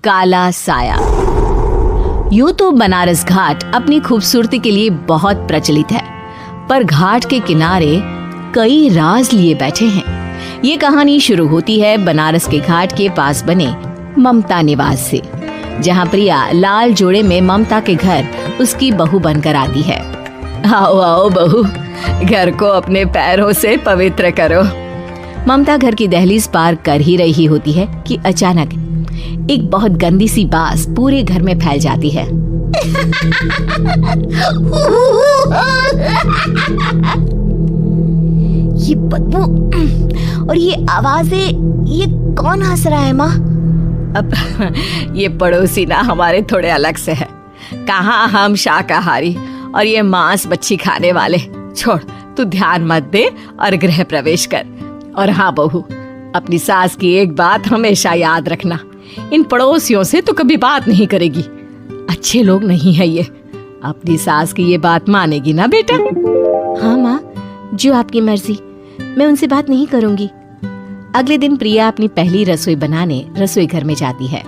काला साया। यूं तो बनारस घाट अपनी खूबसूरती के लिए बहुत प्रचलित है, पर घाट के किनारे कई राज लिए बैठे हैं। ये कहानी शुरू होती है बनारस के घाट के पास बने ममता निवास से, जहाँ प्रिया लाल जोड़े में ममता के घर उसकी बहू बनकर आती है। आओ आओ बहू, घर को अपने पैरों से पवित्र करो। ममता घर की दहलीज पार कर ही रही होती है कि अचानक एक बहुत गंदी सी बास पूरे घर में फैल जाती है। ये बदबू और ये आवाजें, ये कौन हंस रहा है माँ? अब ये पड़ोसी ना हमारे थोड़े अलग से है। कहाँ हम शाकाहारी और ये मांस मच्छी खाने वाले। छोड़, तू ध्यान मत दे और गृह प्रवेश कर। और हाँ बहू, अपनी सास की एक बात हमेशा याद रखना, इन पड़ोसियों से तो कभी बात नहीं करेगी। अच्छे लोग नहीं है ये। अपनी सास की ये बात मानेगी ना बेटा? हाँ माँ, जो आपकी मर्जी, मैं उनसे बात नहीं करूंगी। अगले दिन प्रिया अपनी पहली रसोई बनाने रसोई घर में जाती है।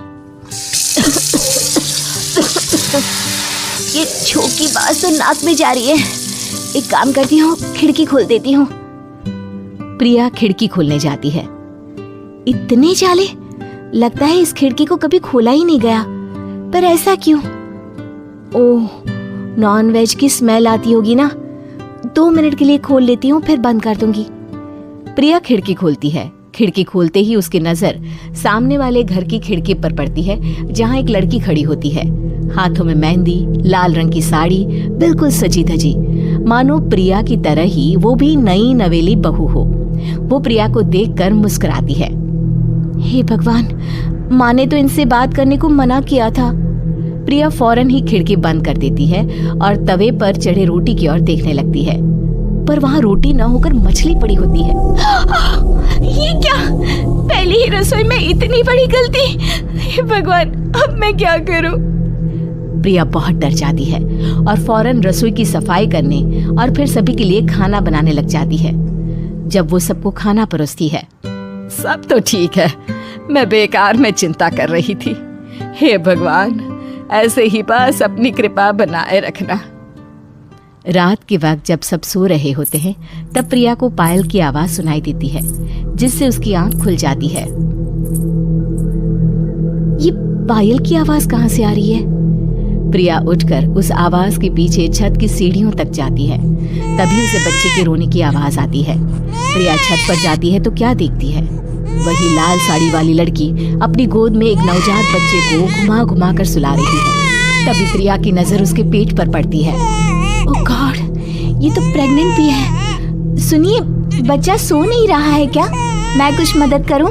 ये छोकी बात तो नाक में जा रही है। एक काम करती हूँ, खिड़की खोल देती हूँ। प्रिया खिड़की खोलने जाती है। इतने जाले, लगता है इस खिड़की को कभी खोला ही नहीं गया। पर ऐसा क्यों? ओह, नॉन वेज की स्मेल आती होगी ना। 2 मिनट के लिए खोल लेती हूँ, फिर बंद कर दूंगी। प्रिया खिड़की खोलती है। खिड़की खोलते ही उसकी नजर सामने वाले घर की खिड़की पर पड़ती है, जहाँ एक लड़की खड़ी होती है, हाथों में मेहंदी, लाल रंग की साड़ी, बिल्कुल सजी धजी, मानो प्रिया की तरह ही वो भी नई नवेली बहू हो। वो प्रिया को देखकर मुस्कुराती है। हे भगवान, माँ ने तो इनसे बात करने को मना किया था। प्रिया फौरन ही खिड़की बंद कर देती है और तवे पर चढ़े रोटी की ओर देखने लगती है, पर वहाँ रोटी न होकर मछली पड़ी होती है। ये क्या? पहली ही रसोई में इतनी बड़ी गलती। हे भगवान, अब मैं क्या करूं? प्रिया बहुत डर जाती है और फौरन रसोई की सफाई करने और फिर सभी के लिए खाना बनाने लग जाती है। जब वो सबको खाना परोसती है, सब तो ठीक है, मैं बेकार में चिंता कर रही थी। हे भगवान, ऐसे ही बस अपनी कृपा बनाए रखना। रात के वक्त जब सब सो रहे होते हैं, तब प्रिया को पायल की आवाज सुनाई देती है, जिससे उसकी आंख खुल जाती है। ये पायल की आवाज कहाँ से आ रही है? प्रिया उठकर उस आवाज के पीछे छत की सीढ़ियों तक जाती है। तभी उसे बच्चे के रोने की आवाज आती है। प्रिया छत पर जाती है तो क्या देखती है? वही लाल साड़ी वाली लड़की अपनी गोद में एक नवजात बच्चे को घुमा घुमा कर सुला रही है। तभी प्रिया की नजर उसके पेट पर पड़ती है। ओह गॉड, ये तो प्रेग्नेंट भी है। सुनिए, बच्चा सो नहीं रहा है क्या? मैं कुछ मदद करूं?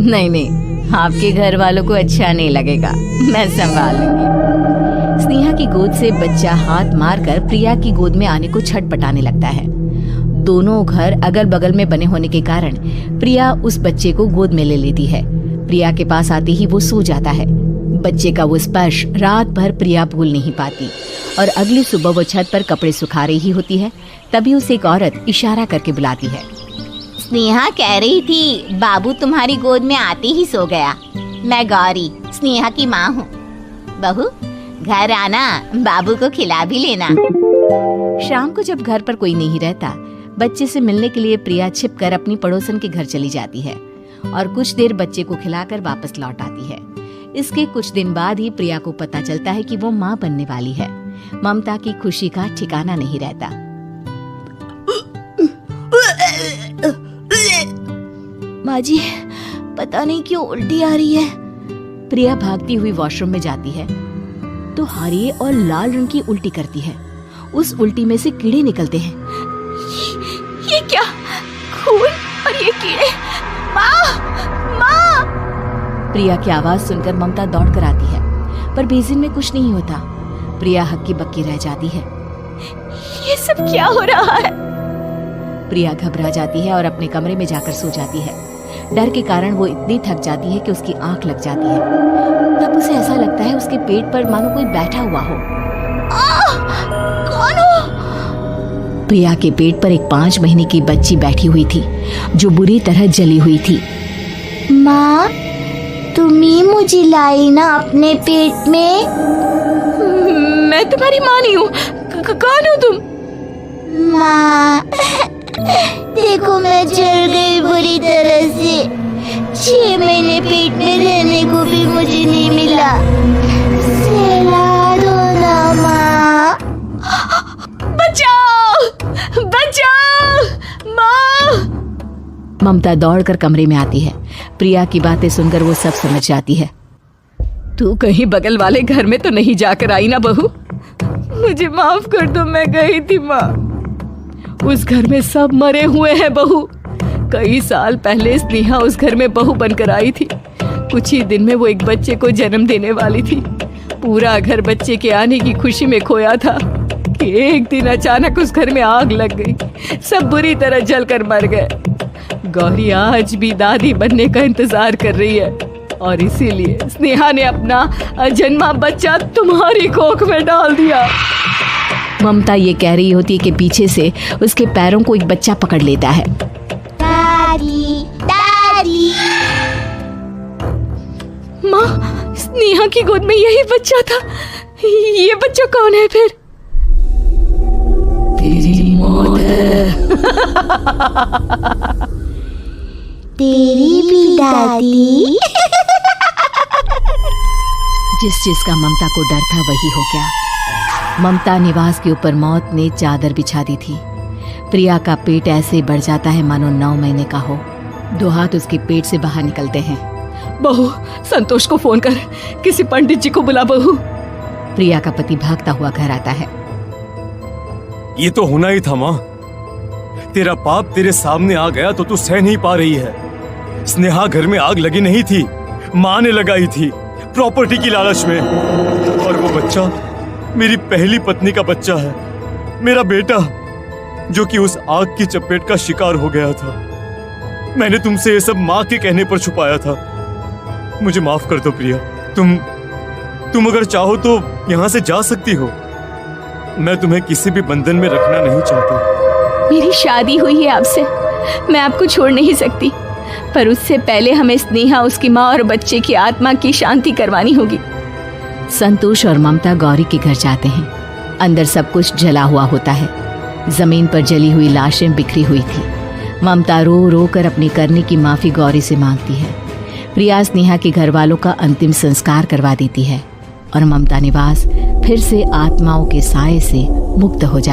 नहीं नहीं, आपके घर वालों को अच्छा नहीं लगेगा, मैं संभाल लूंगी। स्नेहा की गोद से बच्चा हाथ मारकर प्रिया की गोद में आने को छटपटाने लगता है। दोनों घर अगल बगल में बने होने के कारण प्रिया उस बच्चे को गोद में ले लेती है। प्रिया के पास आते ही वो सो जाता है। बच्चे का वो स्पर्श रात भर प्रिया भूल नहीं पाती और अगली सुबह वो छत पर कपड़े सुखा रही होती है। तभी उसे एक औरत इशारा करके बुलाती है। स्नेहा कह रही थी बाबू तुम्हारी गोद में आते ही सो गया। मैं गौरी, स्नेहा की माँ हूँ। बहू, घर आना, बाबू को खिला भी लेना। शाम को जब घर पर कोई नहीं रहता, बच्चे से मिलने के लिए प्रिया छिपकर अपनी पड़ोसन के घर चली जाती है और कुछ देर बच्चे को खिलाकर वापस लौट आती है। इसके कुछ दिन बाद ही प्रिया को पता चलता है कि वो माँ बनने वाली है। ममता की खुशी का ठिकाना नहीं रहता। माँ जी, पता नहीं क्यों उल्टी आ रही है। प्रिया भागती हुई वॉशरूम में जाती है तो हरे और लाल रंग की उल्टी करती है। उस उल्टी में से कीड़े निकलते हैं। ये क्या? खून और ये कीड़े! माँ! माँ! प्रिया की आवाज सुनकर ममता दौड़ कर आती है, पर बेसिन में कुछ नहीं होता। प्रिया हक्की बक्की रह जाती है। ये सब क्या हो रहा है? प्रिया घबरा जाती है और अपने कमरे में जाकर सो जाती है। डर के कारण वो इतनी थक जाती है कि उसकी आंख लग जाती है। तब उसे ऐसा लगता है उसके पेट पर मानो कोई बैठा हुआ हो। कौन हो? प्रिया के पेट पर एक 5 महीने की बच्ची बैठी हुई थी, जो बुरी तरह जली हुई थी। माँ, तुम ही मुझे लाई ना अपने पेट में। मैं तुम्हारी माँ नहीं हूँ। कौन हो तुम? माँ, देखो मैं जल गई बुरी तरह से। 6 महीने पेट में रहने को भी मुझे नहीं मिला। सहला दो ना माँ। बचाओ, बचाओ, माँ। ममता दौड़कर कमरे में आती है। प्रिया की बातें सुनकर वो सब समझ जाती है। तू कहीं बगल वाले घर में तो नहीं जाकर आई ना बहू? मुझे माफ कर दो, मैं गई थी माँ। उस घर में सब मरे हुए हैं बहू। कई साल पहले स्नेहा उस घर में बहू बनकर आई थी। कुछ ही दिन में वो एक बच्चे को जन्म देने वाली थी। पूरा घर बच्चे के आने की खुशी में खोया था कि एक दिन अचानक उस घर में आग लग गई। सब बुरी तरह जलकर मर गए। गौरी आज भी दादी बनने का इंतजार कर रही है और इसीलिए स्नेहा ने अपना अजन्मा बच्चा तुम्हारी कोख में डाल दिया। ममता ये कह रही होती है कि पीछे से उसके पैरों को एक बच्चा पकड़ लेता है। दादी, दादी। माँ, स्नेहा की गोद में यही बच्चा था। ये बच्चा कौन है फिर? तेरी मौत है। तेरी भी दादी। जिस चीज का ममता को डर था वही हो गया। ममता निवास के ऊपर मौत ने चादर बिछा दी थी। प्रिया का पेट ऐसे बढ़ जाता है मानो 9 महीने का हो। 2 हाथ उसके पेट से बाहर निकलते हैं। बहू, संतोष को फोन कर, किसी पंडित जी को बुला बहू। प्रिया का पति भागता हुआ घर आता है। ये तो होना ही था माँ। तेरा पाप तेरे सामने आ गया तो तू सह नहीं पा रही है। स्नेहा घर में आग लगी नहीं थी, माँ ने लगाई थी प्रॉपर्टी की लालच में। और वो बच्चा मेरी पहली पत्नी का बच्चा है, मेरा बेटा, जो कि उस आग की चपेट का शिकार हो गया था। मैंने तुमसे ये सब माँ के कहने पर छुपाया था। मुझे माफ कर दो प्रिया। तुम अगर चाहो तो यहाँ से जा सकती हो। मैं तुम्हें किसी भी बंधन में रखना नहीं चाहता। मेरी शादी हुई है आपसे, मैं आपको छोड़ नहीं सकती, पर उससे पहले हमें स्नेहा, उसकी माँ और बच्चे की आत्मा की शांति करवानी होगी। संतोष और ममता गौरी के घर जाते हैं। अंदर सब कुछ जला हुआ होता है। जमीन पर जली हुई लाशें बिखरी हुई थी। ममता रो रो कर अपने करने की माफी गौरी से मांगती है। प्रिया स्नेहा के घर वालों का अंतिम संस्कार करवा देती है और ममता निवास फिर से आत्माओं के साए से मुक्त हो जाती है।